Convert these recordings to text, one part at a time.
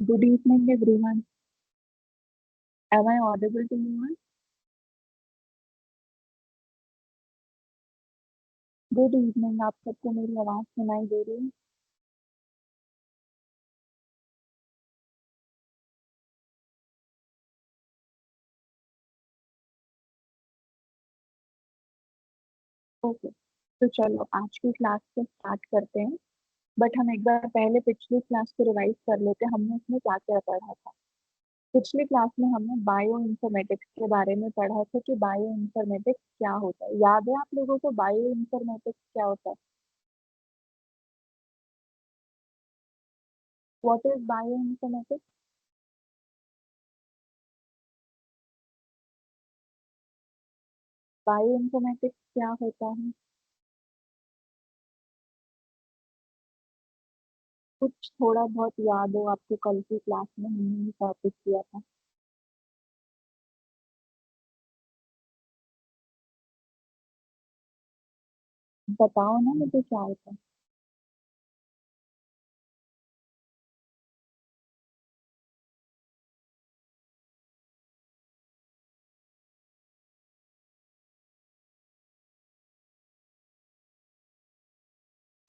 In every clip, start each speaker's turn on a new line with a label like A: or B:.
A: Good evening, everyone. Am I audible to you all? Good evening. आप सबको मेरी आवाज सुनाई दे रही है? ओके, तो चलो आज की क्लास से स्टार्ट करते हैं। बट हम एक बार पहले पिछली क्लास को रिवाइज कर लेते हैं, हमने उसमें क्या क्या पढ़ा था। पिछली क्लास में हमने बायो इन्फॉर्मेटिक्स के बारे में पढ़ा था कि बायो इन्फॉर्मेटिक्स क्या होता है। याद है आप लोगों को बायो इन्फॉर्मेटिक्स क्या होता है? What is bio informatics? Bio informatics क्या होता है? कुछ थोड़ा बहुत याद हो आपको, कल की क्लास में हमने टॉपिक किया था। बताओ ना मुझे क्या होता है।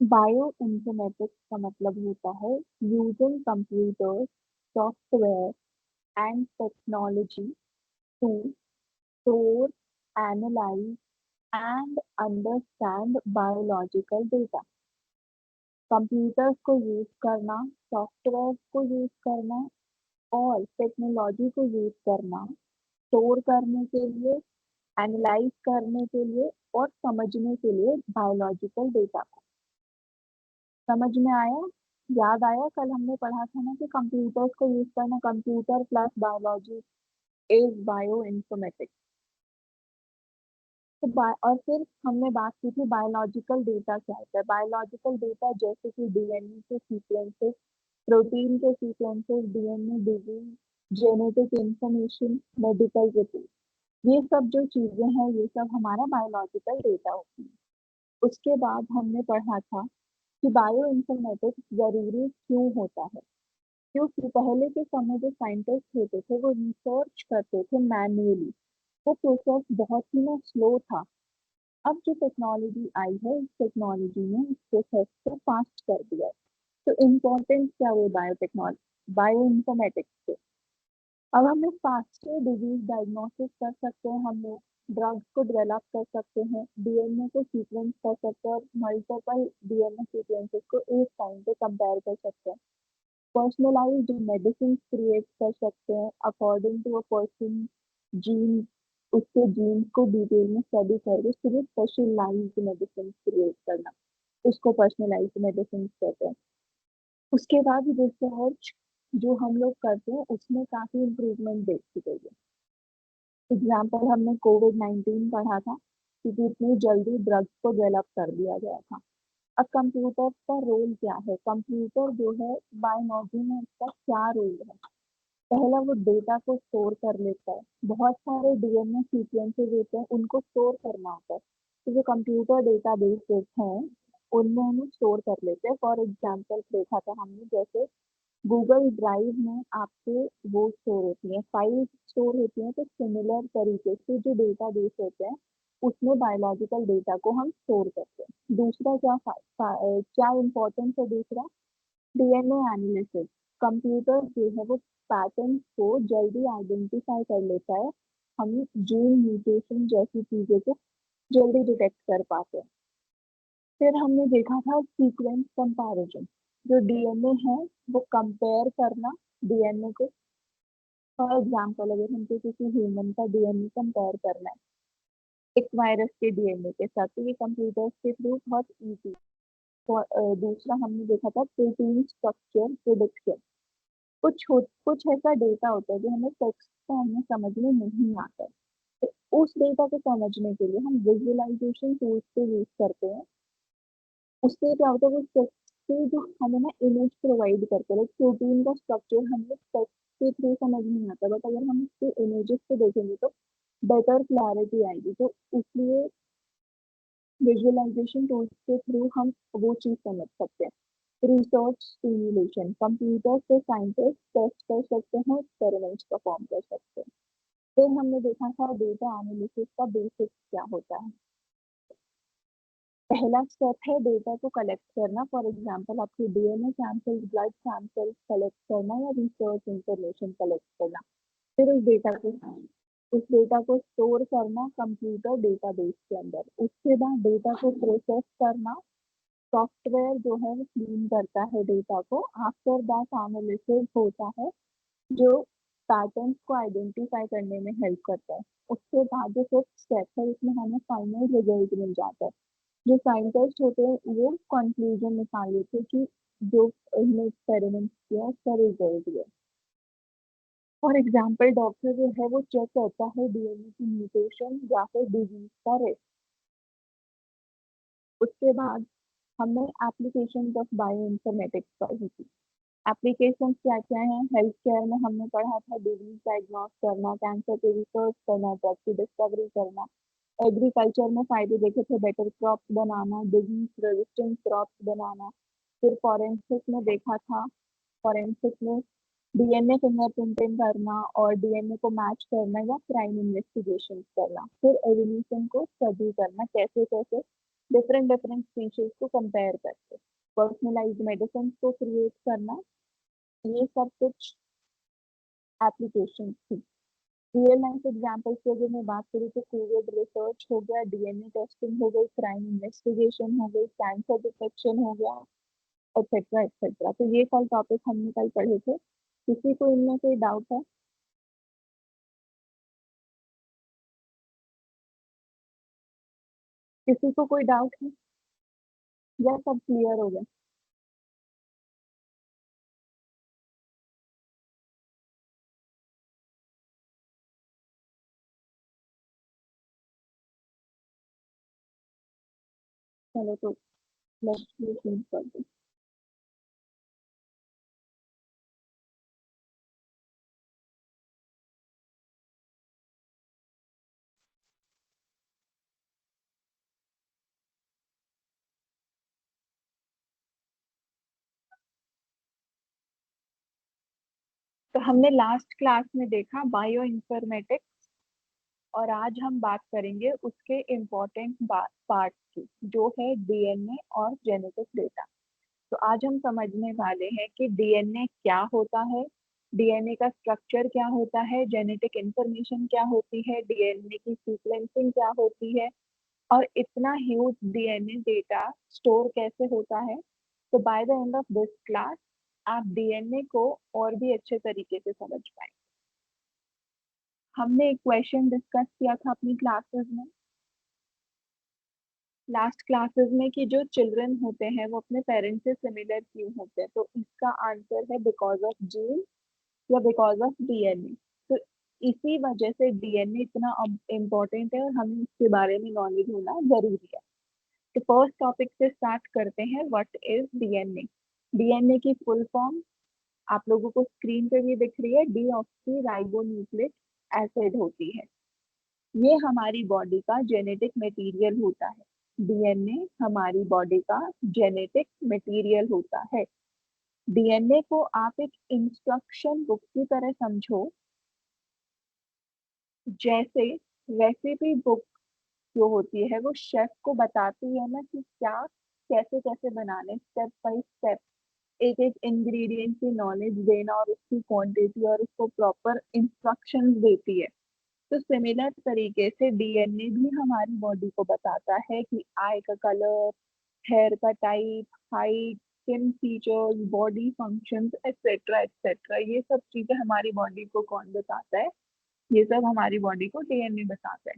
A: बायो इन्फॉर्मेटिक्स का मतलब होता है using computers, software and technology to store, analyse and understand biological data. Computers को यूज करना, सॉफ्टवेयर को यूज करना और टेक्नोलॉजी को यूज करना स्टोर करने के लिए, एनालाइज करने के लिए और समझने के लिए बायोलॉजिकल डेटा को। समझ में आया? याद आया कल हमने पढ़ा था ना कि कंप्यूटर्स को यूज करना, computer plus biology is bio informatics. तो और फिर हमने बात की थी बायोलॉजिकल डेटा क्या होता है। बायोलॉजिकल डेटा जैसे कि डीएनए के सीक्वेंसेस, प्रोटीन के sequences, DNA disease, genetic information, medical report, ये सब जो चीजें हैं ये सब हमारा बायोलॉजिकल डेटा होती है। उसके बाद हमने पढ़ा था कि बायो इन्फॉर्मेटिक्स जरूरी क्यों होता है। क्योंकि पहले के समय जो साइंटिस्ट होते थे वो रिसर्च करते थे मैन्युअली, वो प्रोसेस बहुत ही ना स्लो था। अब जो टेक्नोलॉजी आई है इस टेक्नोलॉजी ने इस प्रोसेस को फास्ट कर दिया है। तो इम्पोर्टेंस क्या हुई बायोटेक्नोलॉजी, बायो इन्फॉर्मेटिक्स के? अब हम लोग फास्टर डिजीज डायग्नोसिस कर सकते हैं, हम लोग ड्रग्स को डेवलप कर सकते हैं, डीएनए को सीक्वेंस कर सकते हैं और मल्टीपल डीएनए सीक्वेंसेस को एक टाइम पे कंपेयर कर सकते हैं। पर्सनलाइज्ड मेडिसिन क्रिएट कर सकते हैं according to a person gene, उसके जीन को डिटेल में स्टडी करके फिर स्पेशलाइज्ड मेडिसिन क्रिएट करना, उसको पर्सनलाइज्ड मेडिसिन कहते हैं। उसके बाद रिसर्च जो हम लोग करते हैं उसमें काफी इम्प्रूवमेंट देखी गई है। एग्जाम्पल हमने कोविड 19 पढ़ा था कि कितनी जल्दी ड्रग्स को डेवलप कर दिया गया था। अब कंप्यूटर का रोल क्या है? कंप्यूटर जो है बायोलॉजी में उसका क्या रोल है? पहला वो डेटा को स्टोर कर लेता है, बहुत सारे डीएनए सीक्वेंसेस होते हैं उनको स्टोर करना होता है, तो जो कंप्यूटर डेटाबेस हैं उनमें उन्हें स्टोर कर लेते हैं। फॉर एग्जाम्पल देखा था हमने जैसे गूगल ड्राइव में आपके वो स्टोर होती है, फाइल स्टोर होती है, तो सिमिलर तरीके से जो डेटाबेस होते हैं उसमें बायोलॉजिकल डेटा को हम स्टोर करते हैं। दूसरा क्या इम्पोर्टेंस है दूसरा? DNA analysis. कंप्यूटर जो है वो पैटर्न को जल्दी आइडेंटिफाई कर लेता है, हम जीन म्यूटेशन जैसी चीजों को जल्दी डिटेक्ट कर पाते हैं। फिर हमने देखा था सीक्वेंस कंपैरिजन, जो डीएनए है वो कंपेयर करना डीएनए को। फॉर एग्जाम्पल अगर हमको किसी ह्यूमन का डीएनए कंपेयर करना है एक वायरस के डीएनए के साथ, तो ये कंप्यूटर के थ्रू बहुत इजी। दूसरा हमने देखा था प्रोटीन स्ट्रक्चर प्रिडिक्शन। कुछ ऐसा डेटा होता है जो हमें टेक्स्ट में हमें समझ में नहीं आता है, तो उस डेटा को समझने के लिए हम विजुअलाइजेशन टूल्स को यूज करते हैं। उससे क्या होता है वो टेक्स्ट से जो हमें ना इमेज प्रोवाइड करते हैं, प्रोटीन का स्ट्रक्चर हमें टेक्स्ट के थ्रू समझ नहीं आता, बट अगर हम उसके इमेजेस को देखेंगे तो बेटर क्लैरिटी आएगी। तो इसलिए विजुअलाइजेशन टूल्स के थ्रू हम वो चीज समझ सकते हैं। रिसर्च सिमुलेशन, कंप्यूटर से साइंटिस्ट टेस्ट कर सकते हैं, एक्सपेरिमेंट्स परफॉर्म कर सकते हैं। फिर हमने देखा था डेटा एनालिसिस का बेसिक्स क्या होता है। पहला स्टेप है डेटा को कलेक्ट करना, फॉर एग्जांपल आपके DNA sample, blood sample collect करना या रिसर्च इंफॉर्मेशन कलेक्ट करना। फिर उस डेटा को स्टोर करना कंप्यूटर डेटाबेस के अंदर। उसके बाद डेटा को प्रोसेस करना, सॉफ्टवेयर जो है वो क्लीन करता है डेटा को। आफ्टर दैट एनालिसिस होता है जो पैटर्न्स को आइडेंटिफाई करने में हेल्प करता है। उसके बाद जो फिफ्थ स्टेप है उसमें हमें फाइनल रिजल्ट मिल जाता है। जो साइंटिस्ट होते हैं वो कंक्लूजन निकाल लेते हैं कि जो इन्हें एक्सपेरिमेंट किया उसका रिजल्ट है। फॉर एग्जाम्पल डॉक्टर जो है वो चेक करता है डीएनए की म्यूटेशन या फिर डिजीज का रिस्क। उसके बाद हमने एप्लीकेशन ऑफ बायो इन्फॉर्मेटिक्स पढ़ी थी। एप्लीकेशन क्या क्या है, हेल्थ केयर में हमने पढ़ा था डिजीज डायग्नोस करना, कैंसर के रिसर्च करना, ड्रग की डिस्कवरी करना। एग्रीकल्चर में फायदे देखे थे, बेटर क्रॉप्स बनाना, डिजीज रेजिस्टेंट क्रॉप्स बनाना। फिर फॉरेंसिक में देखा था, फॉरेंसिक में डीएनए फिंगरप्रिंटिंग करना और डीएनए को मैच करना या क्राइम इन्वेस्टिगेशन करना। फिर एवोल्यूशन को स्टडी करना, कैसे कैसे डिफरेंट डिफरेंट स्पीशीज को कंपेयर करके पर्सनलाइज्ड मेडिसिन को क्रिएट करना। ये सब कुछ एप्लीकेशन थी। रियल लाइफ एग्जाम्पल्स की अगर मैं बात करूँ तो कोविड रिसर्च हो गया, डीएनए टेस्टिंग हो गई, क्राइम इन्वेस्टिगेशन हो गई, कैंसर डिटेक्शन हो गया, एक्सेट्रा एक्सेट्रा। तो ये सारे टॉपिक हमने कल पढ़े थे। किसी को इनमें कोई डाउट है? किसी को कोई डाउट है या सब क्लियर हो गया? चलो तो लेट्स प्रोसीड करते हैं। तो हमने लास्ट क्लास में देखा बायो इन्फॉर्मेटिक्स, और आज हम बात करेंगे उसके इम्पोर्टेंट पार्ट की, जो है डीएनए और जेनेटिक डेटा। तो आज हम समझने वाले हैं कि डीएनए क्या होता है, डीएनए का स्ट्रक्चर क्या होता है, जेनेटिक इंफॉर्मेशन क्या होती है, डीएनए की सीक्वेंसिंग क्या होती है, और इतना ह्यूज डीएनए डेटा स्टोर कैसे होता है। तो by the end of this class आप डीएनए को और भी अच्छे तरीके से समझ पाए। हमने एक क्वेश्चन डिस्कस किया था अपनी क्लासेस में, लास्ट क्लासेस में, कि जो चिल्ड्रन होते हैं वो अपने पेरेंट्स से सिमिलर क्यों होते हैं। तो इसका आंसर है बिकॉज ऑफ जीन या बिकॉज ऑफ डीएनए। तो इसी वजह से डीएनए इतना इम्पोर्टेंट है और हमें इसके बारे में नॉलेज होना जरूरी है। तो फर्स्ट टॉपिक से स्टार्ट करते हैं, व्हाट इज डीएनए। डीएनए की फुल फॉर्म आप लोगों को स्क्रीन पे भी दिख रही है, डीऑक्सी राइबो न्यूक्लिक एसिड होती है। ये हमारी बॉडी का जेनेटिक मटेरियल होता है। डीएनए हमारी बॉडी का जेनेटिक मटेरियल होता है। डीएनए को आप एक इंस्ट्रक्शन बुक की तरह समझो, जैसे रेसिपी बुक जो होती है वो शेफ को बताती है ना कि क्या कैसे कैसे बनाने, स्टेप बाय स्टेप एक एक इंग्रेडिएंट की नॉलेज देना और उसकी क्वांटिटी और उसको प्रॉपर इंस्ट्रक्शंस देती है। तो सिमिलर तरीके से डीएनए भी हमारी बॉडी को बताता है कि आई का कलर, हेयर का type, height, skin features, body functions, etcetera etcetera. ये सब चीजें हमारी बॉडी को कौन बताता है? ये सब हमारी बॉडी को डीएनए बताता है।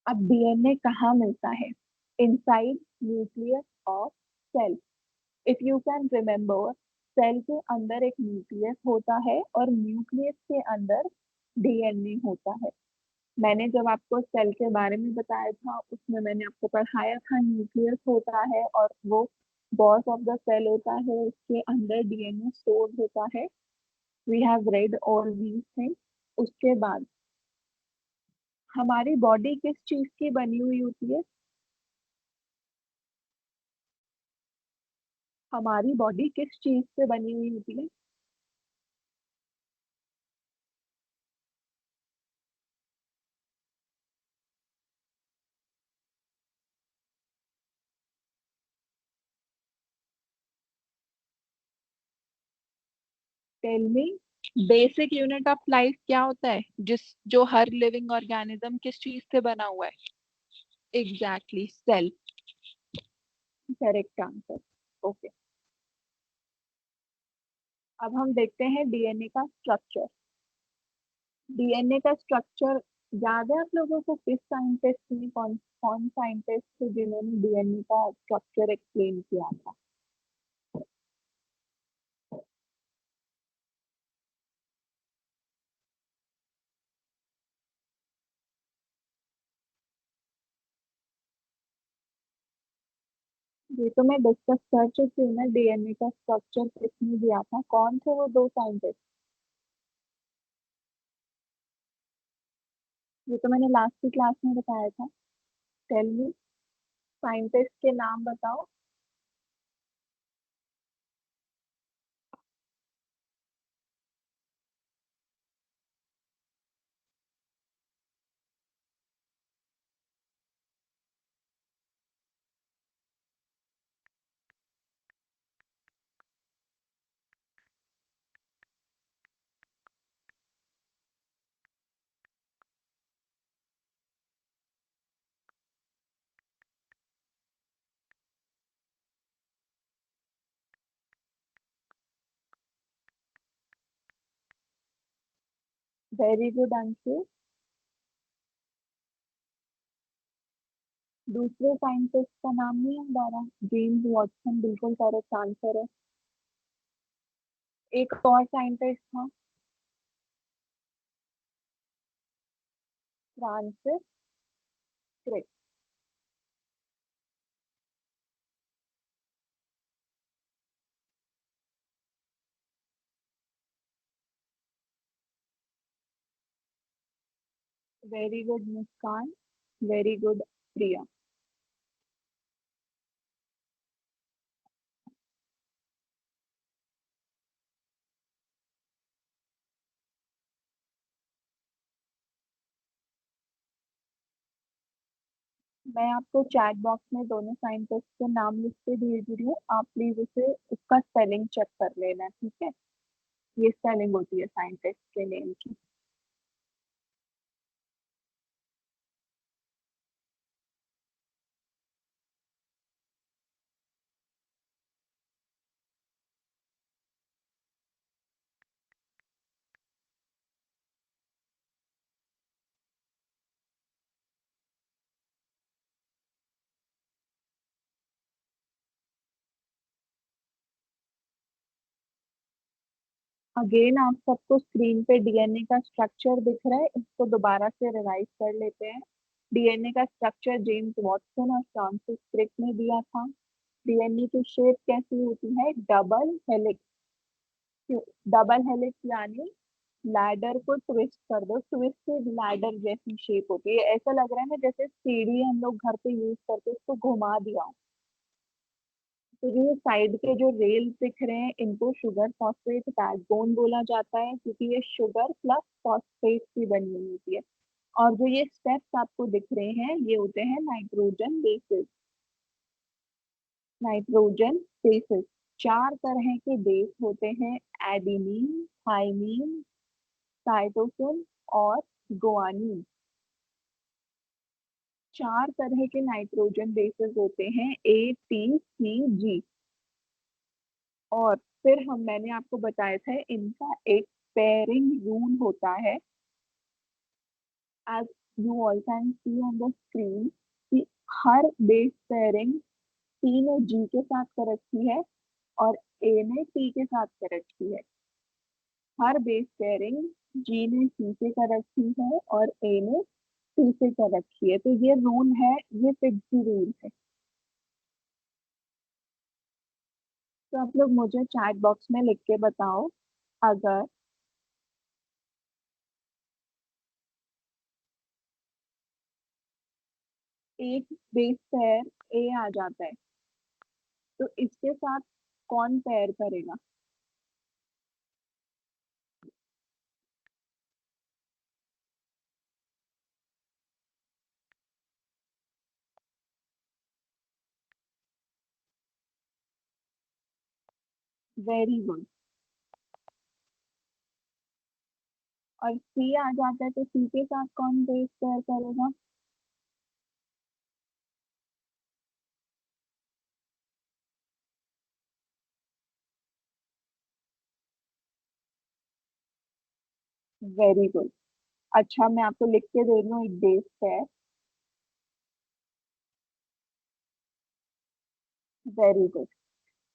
A: अब डीएनए कहाँ मिलता है? Inside nucleus of cell. If you can remember, cell के अंदर एक न्यूक्लियस होता है और न्यूक्लियस के अंदर डीएनए होता है। मैंने जब आपको सेल के बारे में बताया था उसमें मैंने आपको पढ़ाया था न्यूक्लियस होता है और वो बॉस ऑफ द सेल होता है, उसके अंदर डीएनए स्टोर होता है। We have read all these things. उसके बाद हमारी बॉडी किस चीज की बनी हुई होती है? हमारी बॉडी किस चीज से बनी हुई होती है? Tell me. Basic unit of life क्या होता है, जिस जो हर लिविंग ऑर्गेनिज्म किस चीज से बना हुआ है? Exactly, cell. Correct answer. Okay. अब हम देखते हैं डीएनए का स्ट्रक्चर। डीएनए का स्ट्रक्चर याद है आप लोगों को? किस साइंटिस्ट ने, कौन कौन साइंटिस्ट थे जिन्होंने डीएनए का स्ट्रक्चर एक्सप्लेन किया था? ये तो मैं डिस्कस कर चुकी हूँ ना, डीएनए का स्ट्रक्चर किसने दिया था, कौन थे वो दो साइंटिस्ट? ये तो मैंने लास्ट की क्लास में बताया था। टेल मी, साइंटिस्ट के नाम बताओ। Very good answer. दूसरे साइंटिस्ट का नाम नहीं याद आ रहा? जेम्स वॉटसन बिल्कुल करेक्ट आंसर है। एक और साइंटिस्ट था। Francis Crick. Very good Muskan. Very good Priya. मैं आपको चैट बॉक्स में दोनों साइंटिस्ट के नाम लिख के भेज रही हूँ, आप प्लीज उसे उसका स्पेलिंग चेक कर लेना, ठीक है? ये स्पेलिंग होती है साइंटिस्ट के नेम की। अगेन आप सबको स्क्रीन पे डीएनए का स्ट्रक्चर दिख रहा है, इसको दोबारा से रिवाइज कर लेते हैं। डीएनए का स्ट्रक्चर जेम्स वाटसन और फ्रांसिस क्रिक ने दिया था। डीएनए की शेप कैसी होती है? Double helix. डबल हेलिक्स यानी लैडर को ट्विस्ट कर दो, ट्विस्टेड लैडर जैसी शेप होती है, ऐसा लग रहा है ना जैसे सीढ़ी हम लोग घर पे यूज करते हैं, उसको घुमा दिया हो। तो ये साइड के जो रेल दिख रहे हैं इनको शुगर फॉस्फेट बैकबोन बोला जाता है, क्योंकि ये शुगर प्लस फॉस्फेट की बनी हुई होती है। और जो ये स्टेप्स आपको दिख रहे हैं ये होते हैं नाइट्रोजन बेसिस। Nitrogen bases. चार तरह के बेस होते हैं: एडेनिन, थाइमिन, साइटोसिन और गुआनिन। चार तरह के नाइट्रोजन बेसेस होते हैं, ATCG। और फिर मैंने आपको बताया था इनका एक पेयरिंग रूल होता है, as you all can see on the screen, कि हर बेस पेयरिंग टी ने जी के साथ कर रखी है और ए ने टी के साथ कर रखी है। हर बेस पेयरिंग जी ने सी से कर रखी है और ए ने टी से कर रखी है। तो ये रूल है, ये फिक्स रूल है। तो आप लोग मुझे चैट बॉक्स में लिख के बताओ, अगर एक बेस पेयर ए आ जाता है तो इसके साथ कौन पेयर करेगा? Very good. और सी आ जाता है तो सी के साथ कौन बेस पेयर करेगा? Very good. अच्छा, मैं आपको लिख के दे रही हूँ एक बेस पेयर। Very good.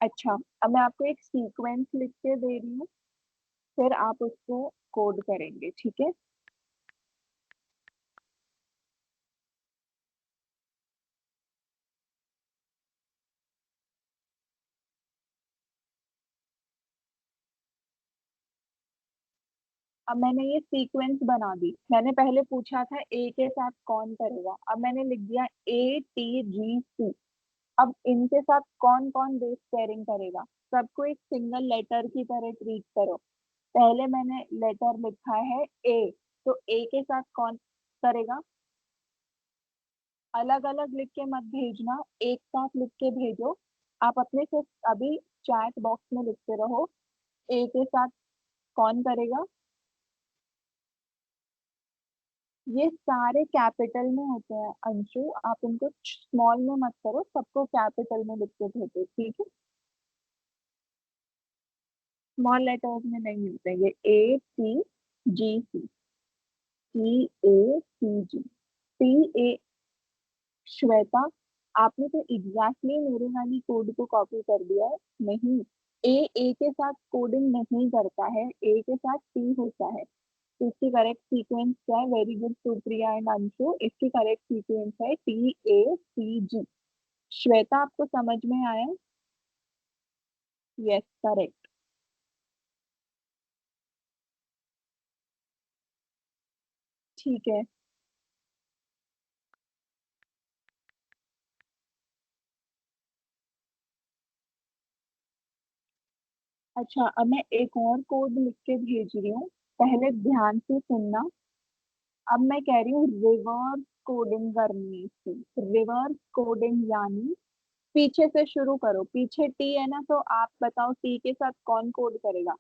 A: अच्छा, अब मैं आपको एक सीक्वेंस लिख के दे रही हूँ, फिर आप उसको कोड करेंगे, ठीक है? अब मैंने ये सीक्वेंस बना दी। मैंने पहले पूछा था ए के साथ कौन करेगा, अब मैंने लिख दिया ATGC। अब इनके साथ कौन कौन बेस पेयरिंग करेगा? सबको एक सिंगल लेटर की तरह ट्रीट करो। पहले मैंने लेटर लिखा है ए, तो ए के साथ कौन करेगा? अलग अलग लिख के मत भेजना, एक साथ लिख के भेजो। आप अपने से अभी चैट बॉक्स में लिखते रहो, ए के साथ कौन करेगा। ये सारे कैपिटल में होते हैं अंशु, आप इनको स्मॉल में मत करो, सबको कैपिटल में लिख के भेजो, ठीक है? स्मॉल लेटर्स में नहीं मिलते ये। ATGC, TACG, TA। श्वेता, आपने तो एग्जैक्टली मेरे वाली कोड को कॉपी कर दिया है। नहीं, ए के साथ कोडिंग नहीं करता है, ए के साथ टी होता है। तो इसकी करेक्ट सीक्वेंस क्या है? Very good Supriya and Anshu, इसकी करेक्ट सीक्वेंस है TACG। श्वेता, आपको समझ में आया? Yes, correct. ठीक है। अच्छा, अब मैं एक और कोड लिख के भेज रही हूँ, पहले ध्यान से सुनना। अब मैं कह रही हूँ रिवर्स कोडिंग करनी है इसकी। रिवर्स कोडिंग यानी पीछे से शुरू करो। पीछे टी है ना, तो आप बताओ टी के साथ कौन कोड करेगा?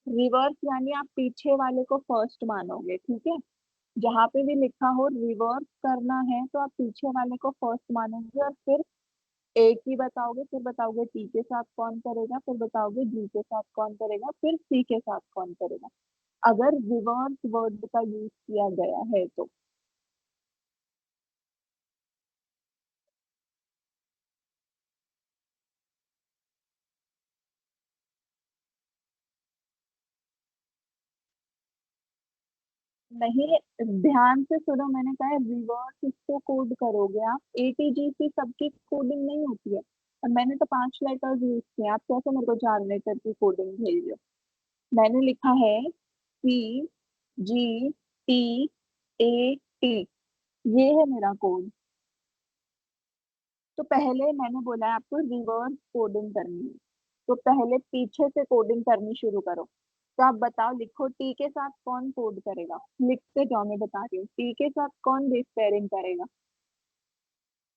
A: रिवर्स यानी आप पीछे वाले को फर्स्ट मानोगे, ठीक है? जहां पे भी लिखा हो रिवर्स करना है तो आप पीछे वाले को फर्स्ट मानोगे, और फिर ए की बताओगे, फिर बताओगे टी के साथ कौन करेगा, फिर बताओगे जी के साथ कौन करेगा, फिर सी के साथ कौन करेगा, अगर रिवर्स वर्ड का यूज किया गया है तो। नहीं, ध्यान से सुनो, मैंने कहा है रिवर्स इसको कोड करोगे आप। ATGC सबकी कोडिंग नहीं होती है, और मैंने तो 5 लेटर्स यूज किए, आप कैसे मेरे को 4 लेटर की कोडिंग भेज रहे हो? मैंने लिखा है CGTAT, ये है मेरा कोड। तो पहले मैंने बोला है आपको रिवर्स कोडिंग करनी है, तो पहले पीछे से कोडिंग करनी शुरू करो। तो आप बताओ, लिखो टी के साथ कौन कोड करेगा? लिखते जाओ, मैं बता रही हूँ। टी के साथ कौन बेस पेयरिंग करेगा?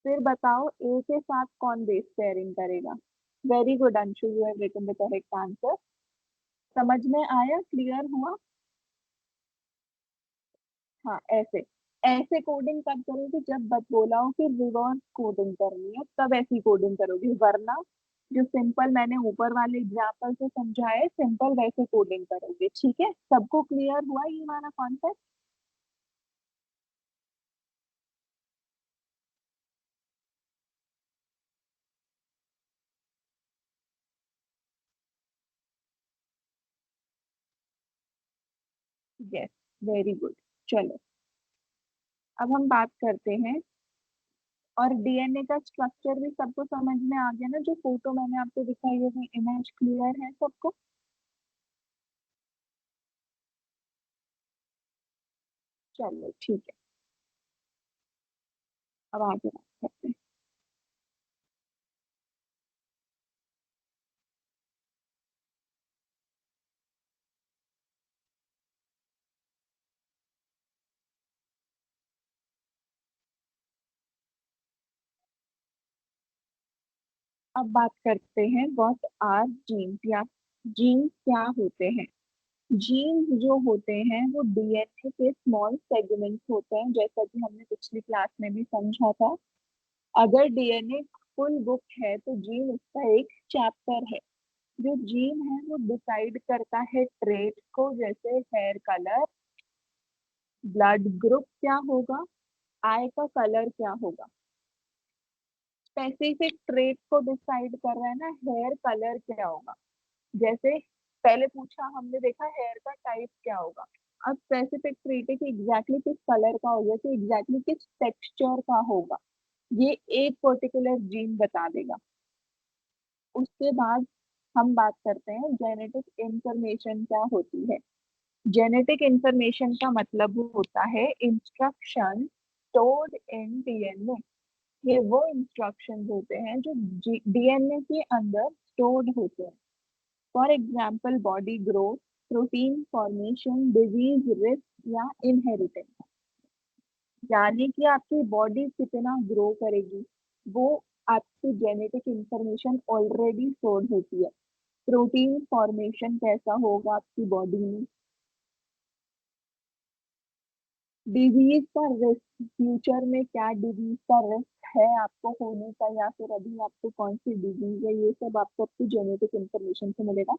A: फिर बताओ ए के साथ कौन बेस पेयरिंग करेगा? Very good Anshu, you have written the correct answer. समझ में आया? क्लियर हुआ? हाँ, ऐसे ऐसे कोडिंग तब करोगे जब बत बोला हो कि रिवर्स कोडिंग करनी है, तब ऐसी कोडिंग करोगे, वरना जो सिंपल मैंने ऊपर वाले एग्जाम्पल से समझाया है, सिंपल वैसे कोडिंग करोगे, ठीक है? सबको क्लियर हुआ ये वाला कॉन्सेप्ट? Yes, very good. चलो, अब हम बात करते हैं। और DNA का स्ट्रक्चर भी सबको समझ में आ गया ना? जो फोटो मैंने आपको दिखाई है, वो इमेज क्लियर है सबको? चलो, ठीक है। अब आगे बात करते हैं। अब बात करते हैं व्हाट आर जीन्स या जीन्स क्या होते हैं। जीन्स जो होते हैं वो डीएनए के स्मॉल सेगमेंट्स होते हैं, जैसा कि हमने पिछली क्लास में भी समझा था। अगर डीएनए फुल बुक है तो जीन उसका एक चैप्टर है। जो जीन है वो डिसाइड करता है ट्रेट को, जैसे हेयर कलर, ब्लड ग्रुप क्या होगा, आई का कलर क्या होगा। स्पेसिफिक ट्रेट को डिसाइड कर रहा है ना, हेयर कलर क्या होगा। जैसे पहले पूछा हमने, देखा हेयर का टाइप क्या होगा। अब स्पेसिफिक ट्रेट है कि एग्जैक्टली किस कलर का होगा, कि एग्जैक्टली किस टेक्सचर का होगा, ये एक पर्टिकुलर जीन बता देगा। उसके बाद हम बात करते हैं जेनेटिक इंफॉर्मेशन क्या होती है। जेनेटिक इंफॉर्मेशन का मतलब होता है इंस्ट्रक्शन स्टोर्ड इन डीएनए। ये वो इंस्ट्रक्शंस होते हैं जो डीएनए के अंदर स्टोर्ड होते हैं। For example body growth, protein formation, disease risk या इनहेरिटेंस। यानी कि आपकी बॉडी कितना ग्रो करेगी, वो आपकी जेनेटिक इंफॉर्मेशन ऑलरेडी स्टोर्ड होती है। प्रोटीन फॉर्मेशन कैसा होगा आपकी बॉडी में, डिजीज का रिस्क, फ्यूचर में क्या डिजीज का रिस्क है आपको होने का, या फिर अभी आपको कौन सी डिजीज है, ये सब आपको आपकी जेनेटिक इंफॉर्मेशन से मिलेगा।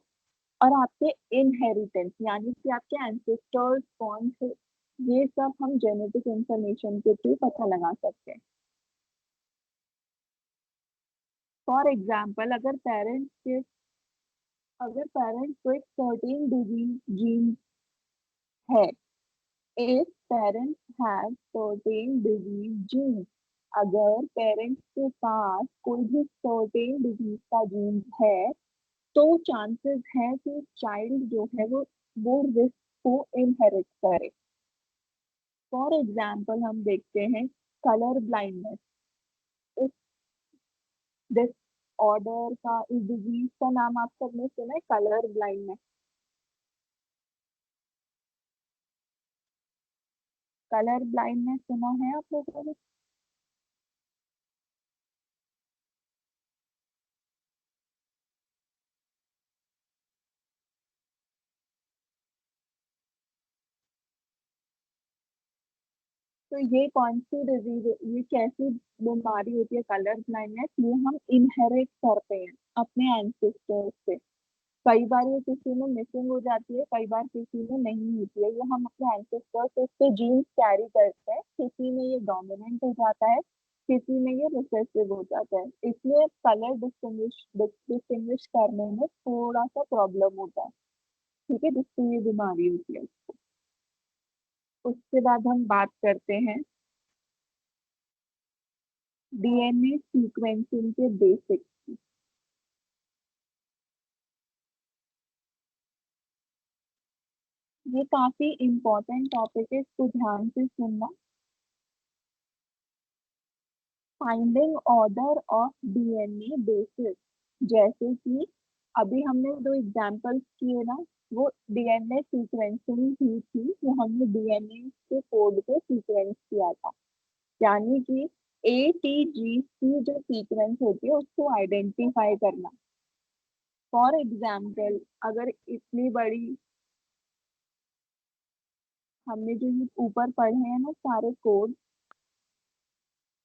A: और आपके इनहेरिटेंस, यानी कि आपके एंसेस्टर्स कौन थे, ये सब हम जेनेटिक इंफॉर्मेशन के थ्रू पता लगा सकते हैं। फॉर एग्जाम्पल अगर पेरेंट्स को एक सर्टेन डिजीज जीन है, if parents have certain disease genes, अगर पेरेंट्स के पास कोई भी सर्टेन डिजीज का जीन है, तो चांसेस है कि चाइल्ड जो है वो रिस्क को इनहेरिट करे। फॉर एग्जाम्पल हम देखते हैं कलर ब्लाइंडनेस। इस डिसऑर्डर का, इस डिजीज का नाम आप सबने सुना है, कलर ब्लाइंडनेस। कलर ब्लाइंडनेस सुना है आप लोगों ने? तो ये कौन सी डिजीज, ये कैसी बीमारी होती है कलर ब्लाइंडनेस? ये हम इनहेरिट करते हैं अपने एंसेस्टर्स से। कई बार ये किसी में मिसिंग हो जाती है, कई बार किसी में नहीं होती है। ये हम अपने एंसेस्टर्स से उसके जीन्स कैरी करते हैं, किसी में ये डोमिनेंट हो जाता है, किसी में ये रिसेसिव हो जाता है। इसलिए कलर डिस्टिंग्विश करने में थोड़ा सा प्रॉब्लम होता है, ठीक है, जिससे ये बीमारी होती है। उसके बाद हम बात करते हैं डीएनए सीक्वेंसिंग के बेसिक। ये काफी इम्पोर्टेंट टॉपिक है, इसको ध्यान से सुनना। Finding order of DNA basis, जैसे कि अभी हमने दो एग्जांपल्स किए ना, वो डीएनए सीक्वेंसिंग ही थी, वो हमने डीएनए के कोड को सीक्वेंस किया था। यानी कि ATG की जो सीक्वेंस होती है उसको आइडेंटिफाई करना। फॉर एग्जाम्पल अगर इतनी बड़ी, हमने जो ये ऊपर पढ़े हैं ना सारे कोड,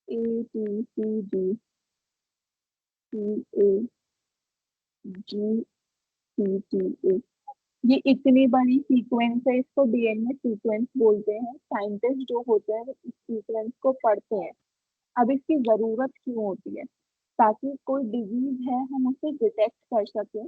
A: ATCGCAGCTA, ये इतनी बड़ी सीक्वेंस है, इसको डीएनए सीक्वेंस बोलते हैं। साइंटिस्ट जो होते हैं वो इस सीक्वेंस को पढ़ते हैं। अब इसकी जरूरत क्यों होती है? ताकि कोई डिजीज है हम उसे डिटेक्ट कर सकें,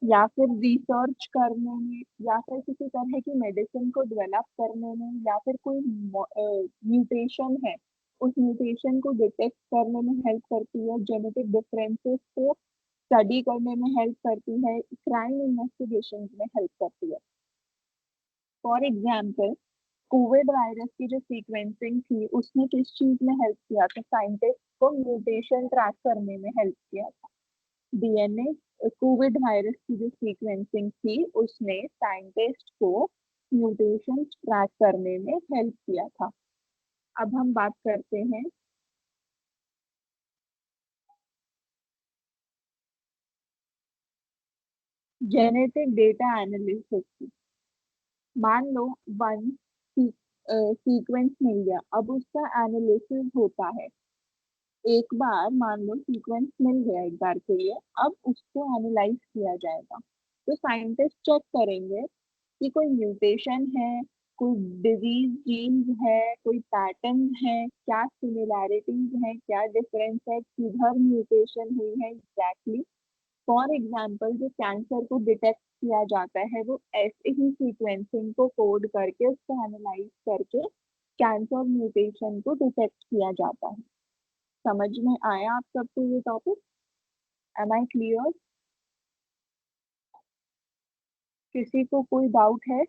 A: या फिर रिसर्च करने में, या फिर किसी तरह की मेडिसिन को डेवलप करने में, या फिर कोई म्यूटेशन है, उस म्यूटेशन को डिटेक्ट करने में हेल्प करती है, जेनेटिक डिफरेंसेस को स्टडी करने में हेल्प करती है, क्राइम इन्वेस्टिगेशन में हेल्प करती है। फॉर एग्जाम्पल कोविड वायरस की जो सीक्वेंसिंग थी उसने किस चीज में हेल्प किया था? साइंटिस्ट को म्यूटेशन ट्रैक करने में हेल्प किया था। डीएनए कोविड वायरस की जो सीक्वेंसिंग थी उसने साइंटिस्ट को म्यूटेशन ट्रैक करने में हेल्प किया था। अब हम बात करते हैं जेनेटिक डेटा एनालिसिस। मान लो वन सीक्वेंस मिल गया, अब उसका एनालिसिस होता है। एक बार मान लो सीक्वेंस मिल गया एक बार के लिए, अब उसको एनालाइज किया जाएगा। तो साइंटिस्ट चेक करेंगे कि कोई म्यूटेशन है, कोई डिजीज जीन्स है, कोई पैटर्न है, क्या सिमिलैरिटीज है, क्या डिफरेंस है, किधर म्यूटेशन हुई है एग्जैक्टली। फॉर एग्जाम्पल जो कैंसर को डिटेक्ट किया जाता है वो ऐसे ही सीक्वेंसिंग को कोड करके उसको एनालाइज करके कैंसर म्यूटेशन को डिटेक्ट किया जाता है। समझ में आया आप सबको ये टॉपिक? M I clear? किसी को कोई डाउट है?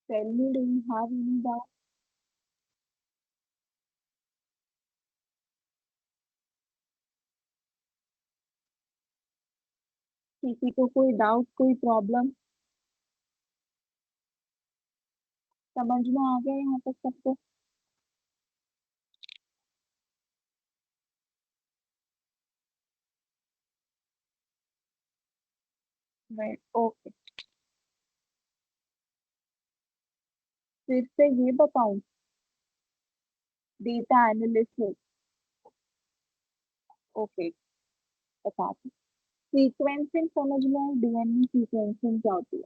A: Tell me, do you have any doubt? किसी को कोई डाउट, कोई प्रॉब्लम? समझ में आ गया यहाँ तक सबको? मैं ओके, फिर से ये बताऊं? Data analysis. ओके, बताती। सीक्वेंसिंग समझ में, डीएनए सीक्वेंसिंग क्या होती है?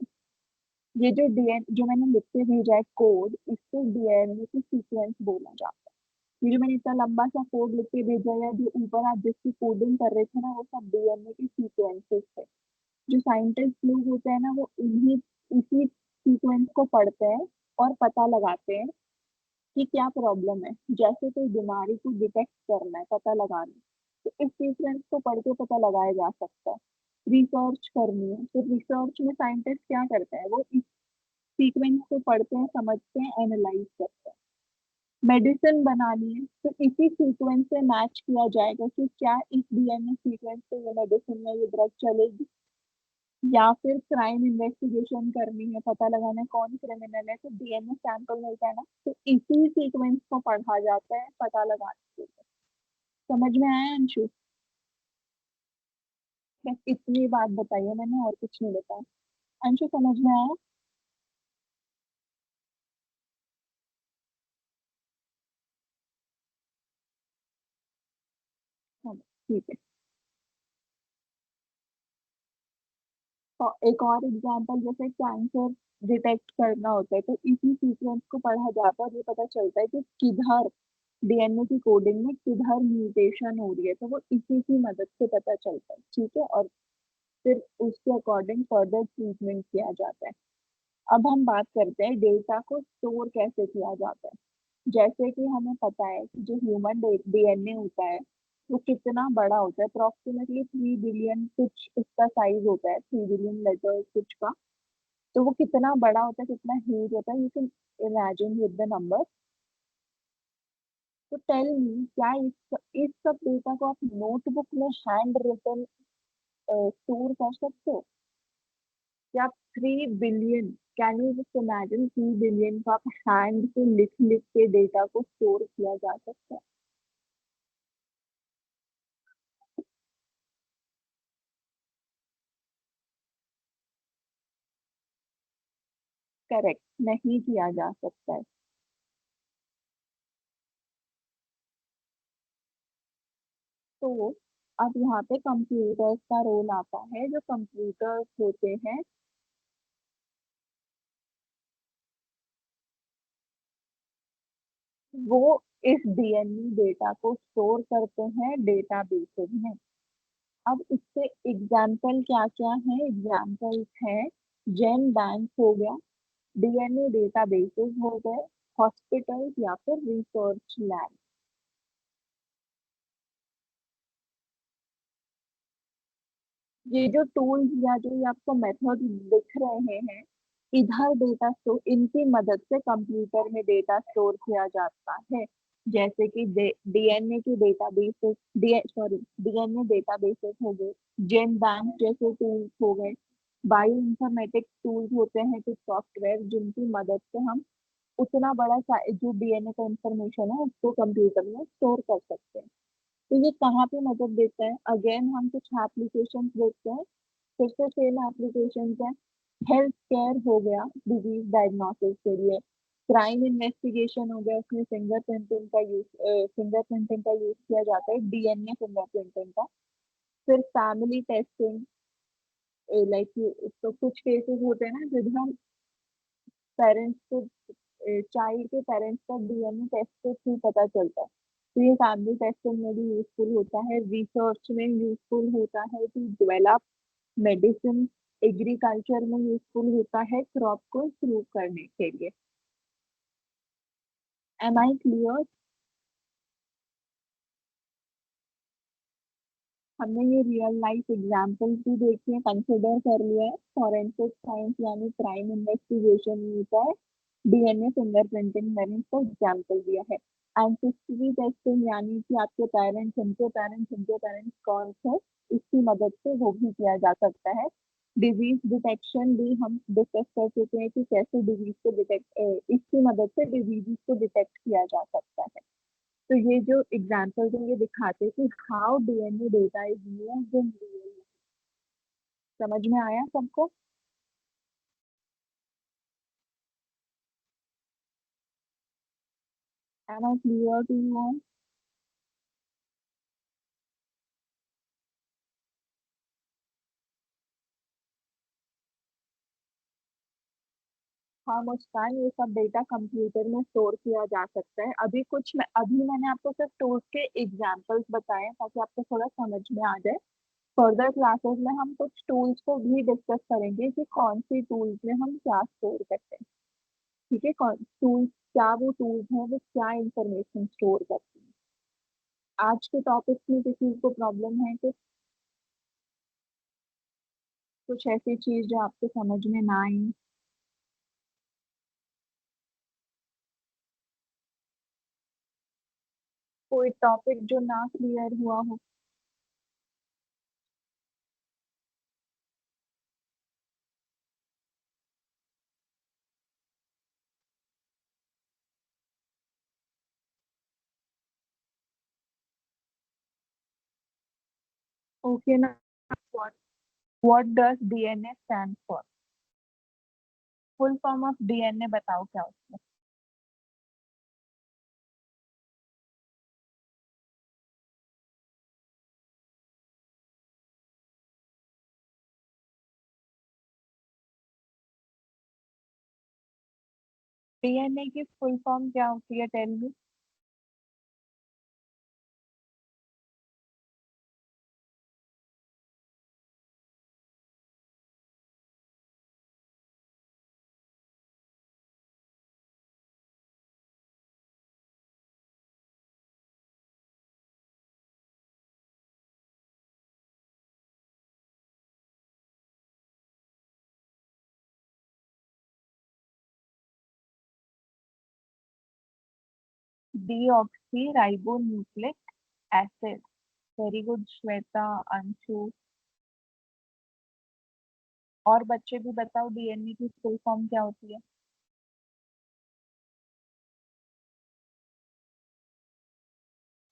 A: ये जो डीएन जो मैंने लिख के भेजा है कोड, इसको डीएनए की सीक्वेंस बोला जाता है। ये जो मैंने इतना लंबा सा कोड लिख के भेजा है, जो ऊपर आप जिसकी कोडिंग कर रहे थे ना, वो सब डीएनए की सीक्वेंसेस है। जो साइंटिस्ट लोग होते हैं ना, वो इन्हीं इसी सीक्वेंस को पढ़ते हैं और पता लगाते हैं कि क्या प्रॉब्लम है। जैसे कोई बीमारी को डिटेक्ट करना है, पता लगाना है, तो इस सीक्वेंस को पढ़ के पता लगाया जा सकता है। रिसर्च करनी है तो रिसर्च में साइंटिस्ट क्या करते हैं, वो इस सीक्वेंस को पढ़ते हैं, समझते हैं, एनालाइज करते हैं। मेडिसिन बनानी है तो इसी सीक्वेंस से मैच किया जाएगा कि क्या इस डीएनए सीक्वेंस से ये मेडिसिन में ये ड्रग चलेगी। या फिर क्राइम इन्वेस्टिगेशन करनी है, पता लगाना है कौन क्रिमिनल है, तो डीएनए सैंपल मिलता है ना, तो इसी सीक्वेंस को पढ़ा जाता है पता लगाने के लिए। समझ में आया अंशु? बस इतनी बात बताइए मैंने, और कुछ नहीं बताया। अंशु समझ में आया? हाँ, ठीक है। तो एक और एग्जांपल, जैसे कैंसर डिटेक्ट करना होता है तो इसी सीक्वेंस को पढ़ा जाता है और ये पता चलता है कि किधर डीएनए की कोडिंग में किधर म्यूटेशन हो रही है, तो वो इसी की मदद से पता चलता है। ठीक है, और फिर उसके अकॉर्डिंग फर्दर ट्रीटमेंट किया जाता है। अब हम बात करते हैं डेटा को स्टोर कैसे किया जाता है। जैसे कि हमें पता है कि जो ह्यूमन डीएनए होता है वो कितना बड़ा होता है, अप्रोक्सीमेटली 3 बिलियन कुछ इसका साइज होता है, 3 बिलियन लेटर्स कुछ का। तो वो कितना बड़ा होता है, कितना ह्यूज होता है, you can imagine with the number. तो टेल मी, क्या इस सब डेटा को आप नोटबुक में हैंड रिटन स्टोर कर सकते हो? क्या 3 billion, can you just imagine 3 billion का आप हैंड से लिख लिख के डेटा को स्टोर किया जा सकता है? करेक्ट, नहीं किया जा सकता है। तो अब यहाँ पे कंप्यूटर्स का रोल आता है। जो कंप्यूटर्स होते हैं वो इस डीएनए डेटा को स्टोर करते हैं डेटाबेसेस में। अब इससे एग्जाम्पल क्या क्या है? एग्जाम्पल्स है, जेन बैंक हो गया, डीएनए डेटाबेसेस हो गए, हॉस्पिटल्स या फिर रिसर्च लैब। ये जो टूल्स या जो ये आपको मेथड दिख रहे हैं, इधर डेटा स्टोर, इनकी मदद से कंप्यूटर में डेटा स्टोर किया जाता है। जैसे कि डीएनए के databases, D sorry DNA databases हो गए, जेन बैंक जैसे टूल्स हो गए। बायो इन्फॉर्मेटिक टूल्स होते हैं कुछ सॉफ्टवेयर जिनकी मदद से हम उतना बड़ा जो डीएनए का इंफॉर्मेशन है उसको कंप्यूटर में स्टोर कर सकते हैं। तो ये कहाँ पे मदद देता है? अगेन हम कुछ एप्लीकेशन देखते हैं, फिर से सेम एप्लीकेशन है। हेल्थ केयर हो गया, डिजीज डायग्नोसिस के लिए। क्राइम इन्वेस्टिगेशन हो गया, उसमें फिंगरप्रिंटिंग का यूज किया जाता है, डीएनए फिंगरप्रिंटिंग का। फिर फैमिली टेस्टिंग, लाइक तो कुछ केसेस होते हैं ना जिधर हम पेरेंट्स को चाइल्ड के पेरेंट्स का डीएनए टेस्ट के थ्रू पता चलता है। तो ये फैमिली टेस्टिंग में भी यूजफुल होता है, रिसर्च में यूजफुल होता है टू डेवलप मेडिसिन, एग्रीकल्चर में यूजफुल होता है क्रॉप को इम्प्रूव करने के लिए। Am I clear? हमने ये रियल लाइफ एग्जांपल्स भी देखे हैं, कंसिडर कर लिया है। फॉरेंसिक साइंस यानी क्राइम इन्वेस्टिगेशन होता है, डीएनए फिंगरप्रिंटिंग मैंने इसका एग्जांपल दिया है। एंसेस्ट्री टेस्टिंग यानी कि आपके पेरेंट्स, उनके पेरेंट्स कौन थे, इसकी मदद से वो भी किया जा सकता है। डिजीज डिटेक्शन भी हम डिस्कस कर चुके हैं कि कैसे डिजीज को डिटेक्ट, इसकी मदद से डिजीज को डिटेक्ट किया जा सकता है। तो ये जो एग्जाम्पल्स हैं ये दिखाते हैं कि how DNA data is used in real. समझ में आया सबको? Am I clear to you? हाँ मुस्कान, ये सब डेटा कंप्यूटर में स्टोर किया जा सकता है। अभी मैंने आपको सिर्फ टूल्स के एग्जाम्पल्स बताए हैं ताकि आपको थोड़ा समझ में आ जाए। फर्दर क्लासेस में हम कुछ टूल्स को भी डिस्कस करेंगे कि कौन सी टूल्स में हम क्या स्टोर करते हैं। ठीक है, कौन टूल्स, क्या वो टूल्स हैं वो क्या इंफॉर्मेशन स्टोर करते हैं। आज के टॉपिक्स में किसी को प्रॉब्लम है तो कुछ ऐसी चीज जो आपको समझ में ना आई? कोई टॉपिक जो ना क्लियर हुआ हो? ओके ना। What what does DNA stand for? Full form of DNA बताओ क्या होता है? डीएनए की फुल फॉर्म क्या होती है, tell me. Deoxyribonucleic acid. Very good Shweta, Anshu. और बच्चे भी बताओ डीएनए की फुल फॉर्म क्या होती है?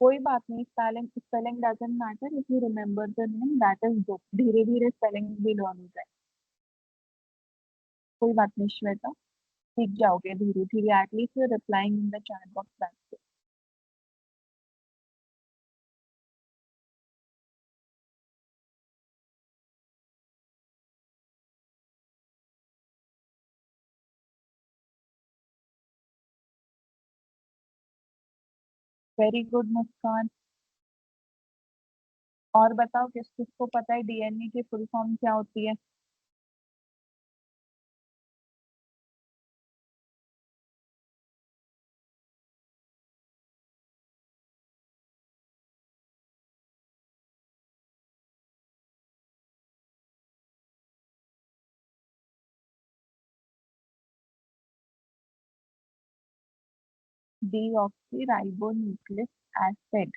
A: कोई बात नहीं, spelling spelling doesn't matter if you remember the name, that is good. धीरे धीरे स्पेलिंग भी लर्न हो जाए। कोई बात नहीं श्वेता, सीख जाओगे धीरे धीरे, at least you replying in the chat box. Very good Muskan. और बताओ किस किसको पता है डीएनए की फुल फॉर्म क्या होती है? Deoxy ribo nucleic acid.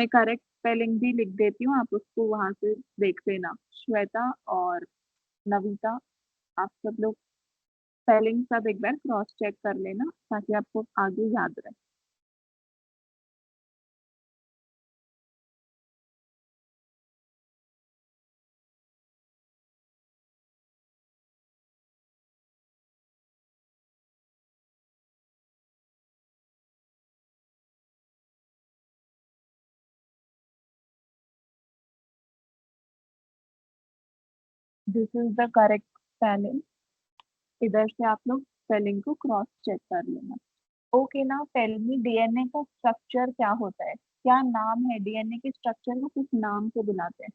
A: मैं करेक्ट स्पेलिंग भी लिख देती हूँ, आप उसको वहां से देख लेना। श्वेता और नविता, आप सब लोग स्पेलिंग सब एक बार क्रॉस चेक कर लेना ताकि आपको आगे याद रहे। This is the correct spelling. इधर से आप लोग स्पेलिंग को क्रॉस चेक कर लेना। ओके ना, टेल मी डीएनए का स्ट्रक्चर क्या होता है, क्या नाम है डीएनए के स्ट्रक्चर को, किस नाम से बुलाते हैं?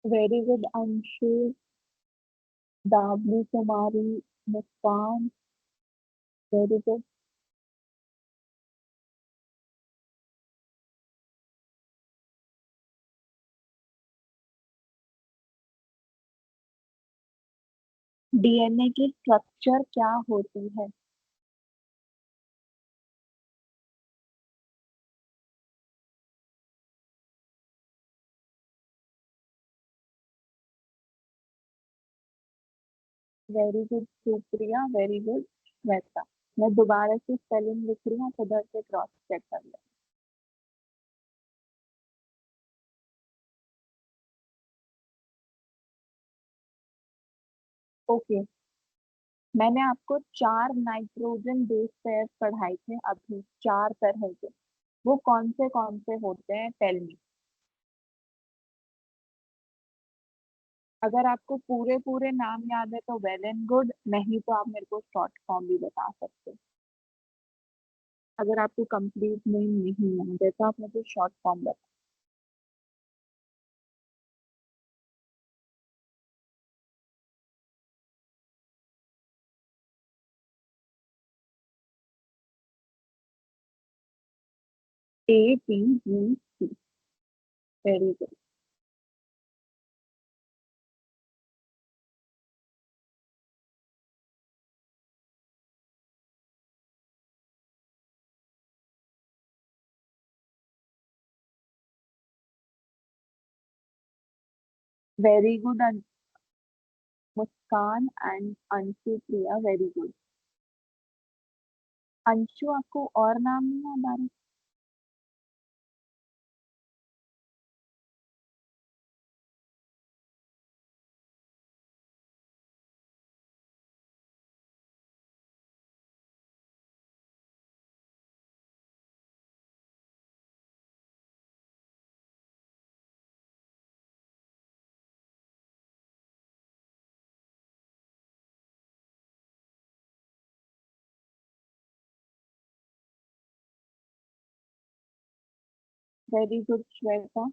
A: वेरी गुड अंशु, दावली कुमारी, मुस्कान, वेरी गुड। डीएनए की स्ट्रक्चर क्या होती है? Very good Supriya, very good Shweta. मैं दोबारा से स्पेलिंग लिख रही हूँ, आप उधर से क्रॉस चेक कर लें। ओके, मैंने आपको 4 नाइट्रोजन बेस पेयर पढ़ाए थे अभी, 4 तरह के। वो कौन से होते हैं, टेल मी। अगर आपको पूरे पूरे नाम याद है तो वेल एंड गुड, नहीं तो आप मेरे को शॉर्ट फॉर्म भी बता सकते हैं। अगर आपको कंप्लीट नेम नहीं याद है तो आप मुझे शॉर्ट फॉर्म बता। ATGC, very good. Very good Muskan and Anshu Priya, very good. Anshu, आपको और नाम नहीं याद आ रहा? Very good Shweta.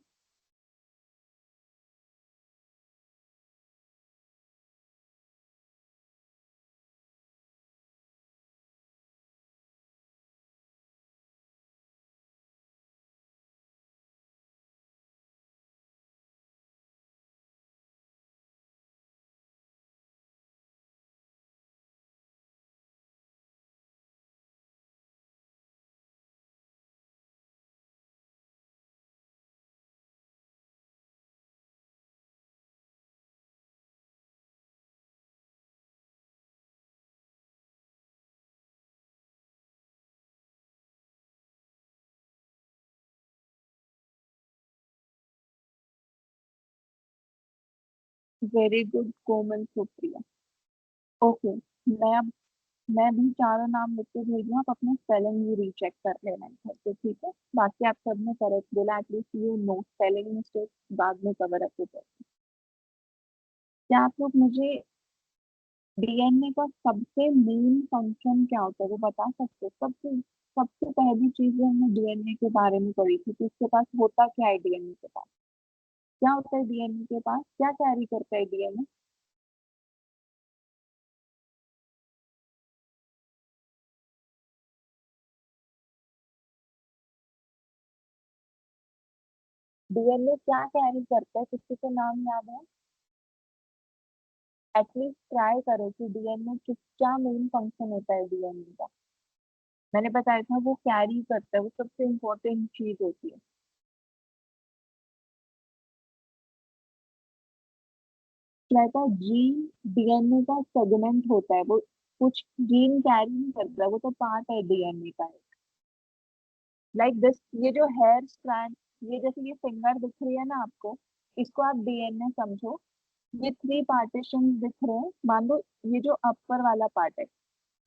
A: Very good Komal Supriya. Okay, मैं अब मैं भी चारों नाम लिख के भेज दूँ, आप अपना स्पेलिंग भी रीचेक कर लेना घर पे, ठीक है? बाकी आप सबने करेक्ट बोला, at least you know spelling mistake बाद में कवर अप हो जाए। क्या आप लोग मुझे डीएनए का सबसे मेन फंक्शन क्या होता है वो बता सकते हो? सबसे सबसे पहली चीज जो हमने डीएनए के बारे में पढ़ी थी, कि इसके पास होता क्या है, डीएनए के पास क्या होता है, डीएनए के पास क्या कैरी करता है डीएनए? डीएनए क्या कैरी करता है, किसी को नाम याद है? एटलीस्ट ट्राई करो कि डीएनए किस क्या मेन फंक्शन होता है डीएनए का। मैंने बताया था वो कैरी करता है, वो सबसे इम्पोर्टेंट चीज होती है। कहता है जीन डीएनए का सेगमेंट होता है, वो कुछ जीन कैरी नहीं करता है, वो तो पार्ट है डीएनए का। लाइक दिस, ये जो हेयर स्ट्रैंड, ये जैसे ये फिंगर दिख रही है ना आपको, इसको आप डीएनए समझो। ये थ्री पार्टीशन दिख रहे हैं, मान लो ये जो अपर वाला पार्ट है,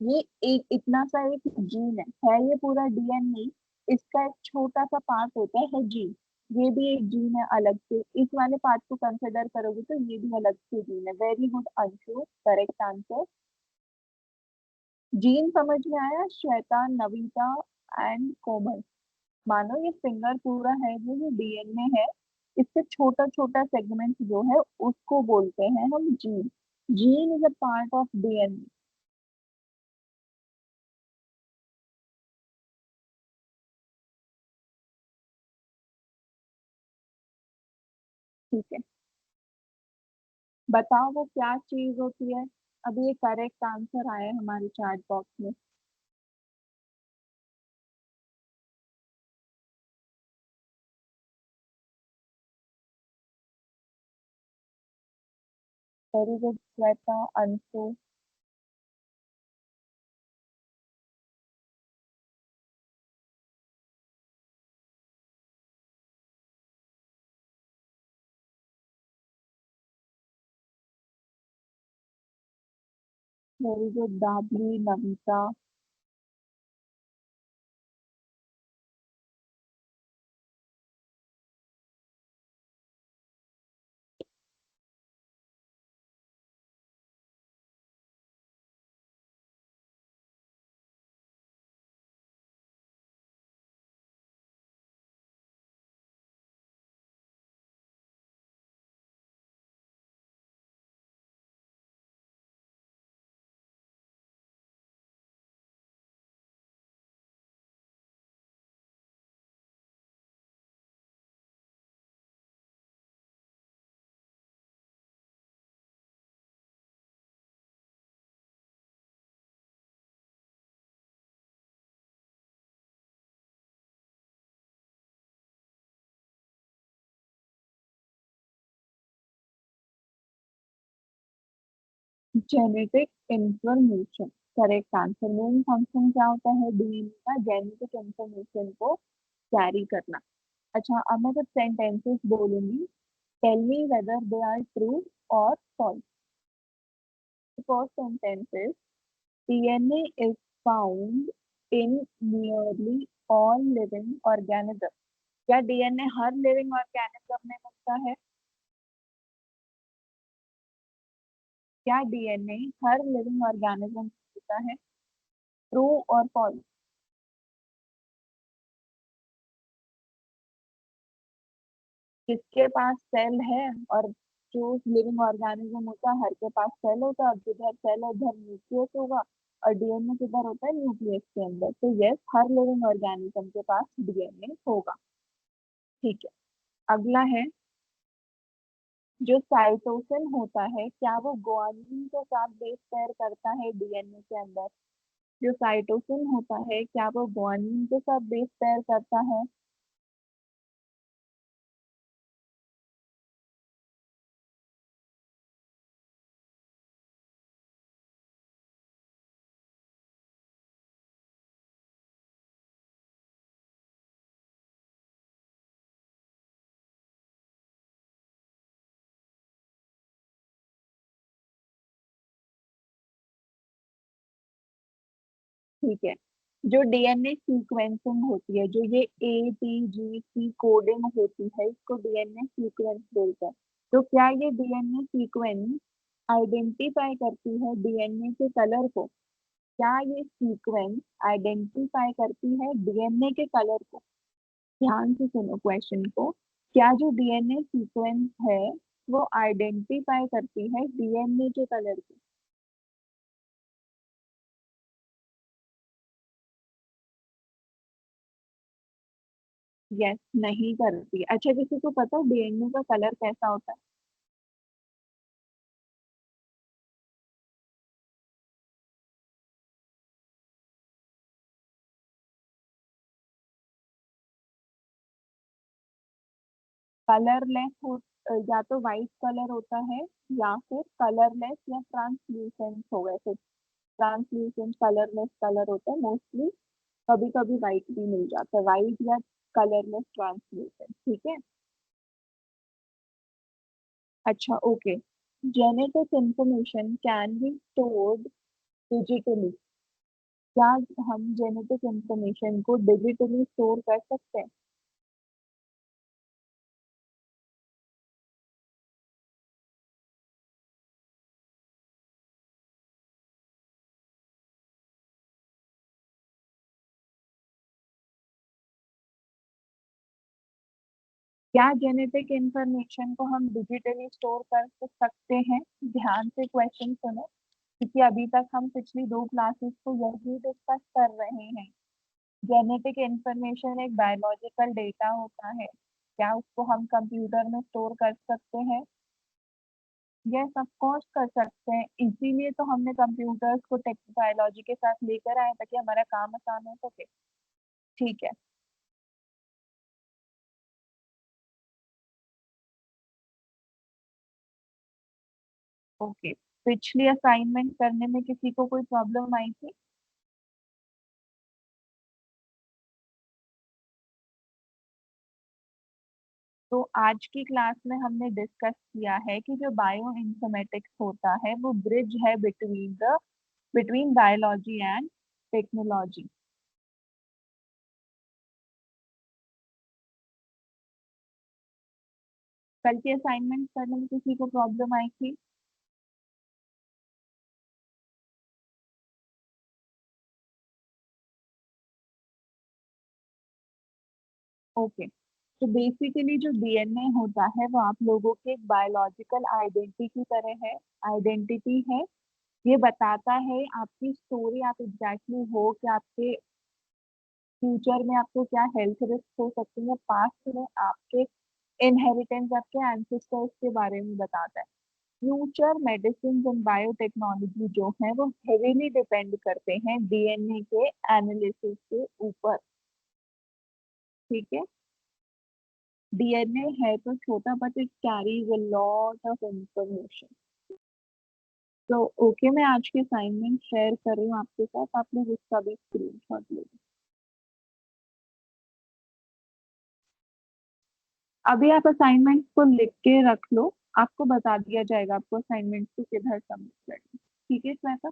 A: ये एक इतना सा एक जीन है ये पूरा डीएनए, इसका एक छोटा सा पार्ट होता है जीन। ये भी एक जीन है अलग से, इस वाले पार्ट को कंसिडर करोगे तो ये भी अलग से जीन है। Very good Anshu, correct answer. Gene समझ में आया श्वेता, नविता एंड कोमल? मानो ये फिंगर पूरा है जो ये डीएनए है, इससे छोटा छोटा सेगमेंट जो है उसको बोलते हैं हम gene. Gene is a part of DNA. ठीक है, बताओ वो क्या चीज होती है? अभी ये करेक्ट आंसर आया है हमारे चैट बॉक्स में। Very good Shweta, Anshu. Very good Dabli, Navita. Genetic information, correct answer. Main function क्या होता है डीएनए का? जेनेटिक इंफॉर्मेशन को कैरी करना। अच्छा, अब मैं कुछ सेंटेंसेस बोलूंगी, tell me whether they are true और false. First sentence is, DNA is found in nearly all living organism. क्या डीएनए हर लिविंग ऑर्गेनिज्म में मिलता है? क्या डीएनए हर लिविंग ऑर्गेनिज्म में मिलता है? ट्रू और फॉल्स? किसके पास सेल है, और जो लिविंग ऑर्गेनिज्म होता है हर के पास सेल होता है, और जिधर सेल है उधर न्यूक्लियस होगा, और डीएनए किधर होता है? न्यूक्लियस के अंदर। तो यस, हर लिविंग ऑर्गेनिज्म के पास डीएनए होगा। ठीक है, अगला है, जो साइटोसिन होता है क्या वो गुआनिन के साथ बेस पेयर करता है डीएनए के अंदर? जो साइटोसिन होता है क्या वो गुआनिन के साथ बेस पेयर करता है? ठीक है। जो डीएनए सीक्वेंसिंग होती है, जो ये ATGC कोडिंग होती है, इसको डीएनए सीक्वेंस बोलते हैं। तो क्या ये डीएनए सीक्वेंस आइडेंटिफाई करती है डीएनए के कलर को? क्या ये सीक्वेंस आइडेंटिफाई करती है डीएनए के कलर को? ध्यान से सुनो क्वेश्चन को। क्या जो डीएनए सीक्वेंस है वो आइडेंटिफाई करती है डीएनए के कलर को? यस, नहीं करती। अच्छा, किसी को पता है डीएनए का कलर कैसा होता है? कलरलेस हो, या तो वाइट कलर होता है, या फिर कलरलेस या ट्रांसल्यूसेंट हो गए, फिर ट्रांसल्यूसेंट कलरलेस कलर होता है मोस्टली। कभी कभी वाइट भी मिल जाता है, वाइट या कलरलेस ट्रांसल्यूसेंट, ठीक है। अच्छा, okay. Genetic information can be stored digitally. क्या हम जेनेटिक इंफॉर्मेशन को डिजिटली स्टोर कर सकते हैं? क्या जेनेटिक इंफॉर्मेशन को हम डिजिटली स्टोर कर सकते हैं? ध्यान से क्वेश्चन सुनो, क्योंकि अभी तक हम पिछली दो क्लासेस को यही डिस्कस कर रहे हैं। जेनेटिक इंफॉर्मेशन एक बायोलॉजिकल डेटा होता है, क्या उसको हम कंप्यूटर में स्टोर कर सकते हैं? यस, ऑफ कोर्स कर सकते हैं। इसीलिए तो हमने कंप्यूटर्स को टेक बायोलॉजी के साथ लेकर आए, ताकि हमारा काम आसान हो सके। ठीक है। ओके। पिछली असाइनमेंट करने में किसी को कोई प्रॉब्लम आई थी? तो आज की क्लास में हमने डिस्कस किया है कि जो बायो इन्फॉर्मेटिक्स होता है वो ब्रिज है बिटवीन बायोलॉजी एंड टेक्नोलॉजी। कल की असाइनमेंट करने में किसी को प्रॉब्लम आई थी? ओके। तो बेसिकली जो डीएनए होता है वो आप लोगों के एक बायोलॉजिकल आइडेंटिटी की तरह है, आइडेंटिटी है। ये बताता है आपकी स्टोरी, आप एग्जैक्टली हो कि आपके फ्यूचर में आपको क्या हेल्थ रिस्क हो सकती है, पास्ट में आपके इनहेरिटेंस, आपके एंसेस्टर्स के बारे में बताता है। फ्यूचर मेडिसिन एंड बायोटेक्नोलॉजी जो है वो हेवीली डिपेंड करते हैं डीएनए के एनालिसिस के ऊपर, ठीक है। डीएनए है तो छोटा, but it carries a lot of information. तो ओके, मैं आज की असाइनमेंट शेयर कर रही हूँ आपके साथ, आप लोग उसका भी स्क्रीनशॉट ले लो। अभी आप असाइनमेंट को लिख के रख लो, आपको बता दिया जाएगा आपको असाइनमेंट को किधर सबमिट करना है। ठीक है Shweta?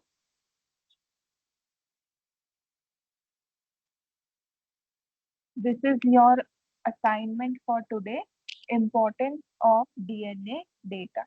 A: This is your assignment for today, importance of DNA data.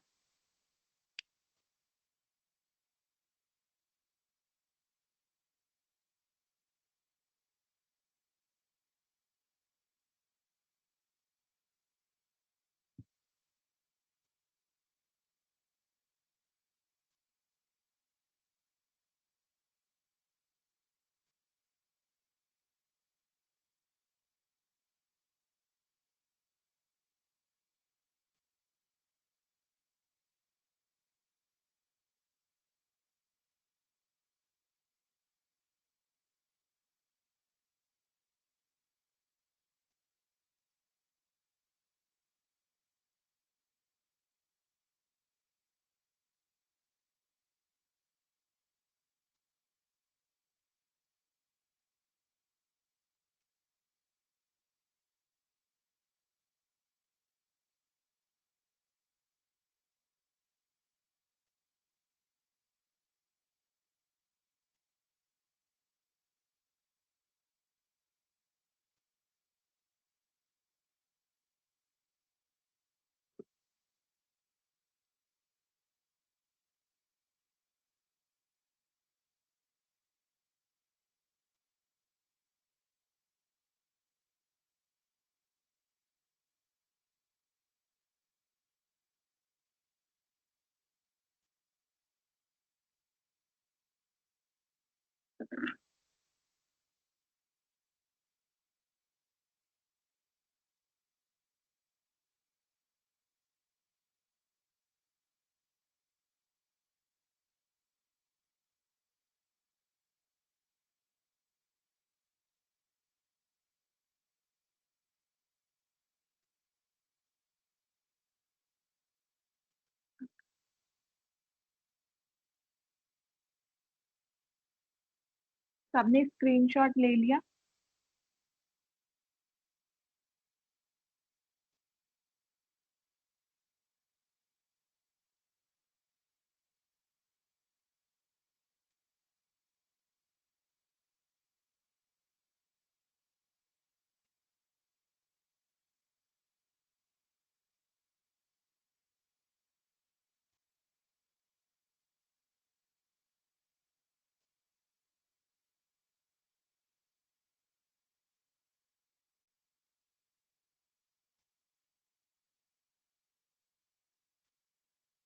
A: सबने स्क्रीनशॉट ले लिया?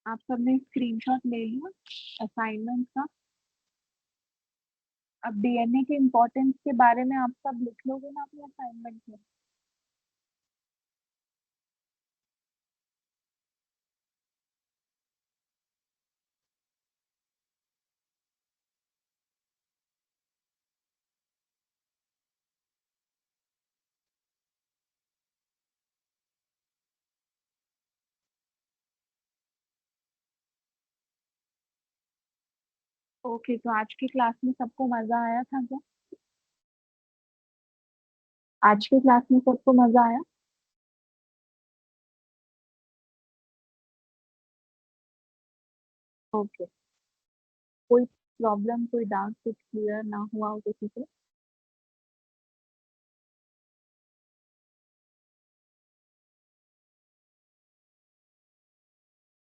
A: आप सबने स्क्रीनशॉट ले लिया असाइनमेंट का? अब डीएनए के इम्पोर्टेंस के बारे में आप सब लिख लोगे ना अपने असाइनमेंट में? ओके, तो आज की क्लास में सबको मजा आया था क्या? आज की क्लास में सबको मजा आया? ओके। कोई प्रॉब्लम, कोई डाउट कुछ क्लियर ना हुआ हो किसी से?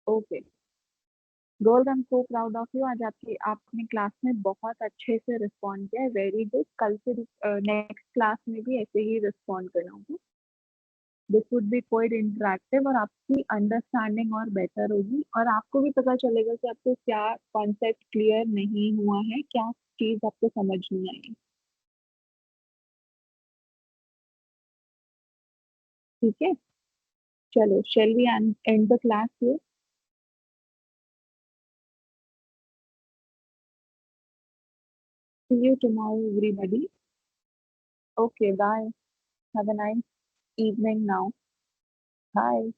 A: Okay. Girls, I am so proud of you. आज आपकी आपने क्लास में बहुत अच्छे से रिस्पॉन्ड किया है, वेरी गुड। कल से नेक्स्ट क्लास में भी ऐसे ही रिस्पॉन्ड करना होगा। This would be quite interactive और आपकी अंडरस्टैंडिंग और बेटर होगी, और आपको भी पता चलेगा कि आपको क्या कॉन्सेप्ट क्लियर नहीं हुआ है, क्या चीज आपको समझ नहीं आई। ठीक है, चलो, shall we end the class here? See you tomorrow everybody. Okay, bye. Have a nice evening now. Bye.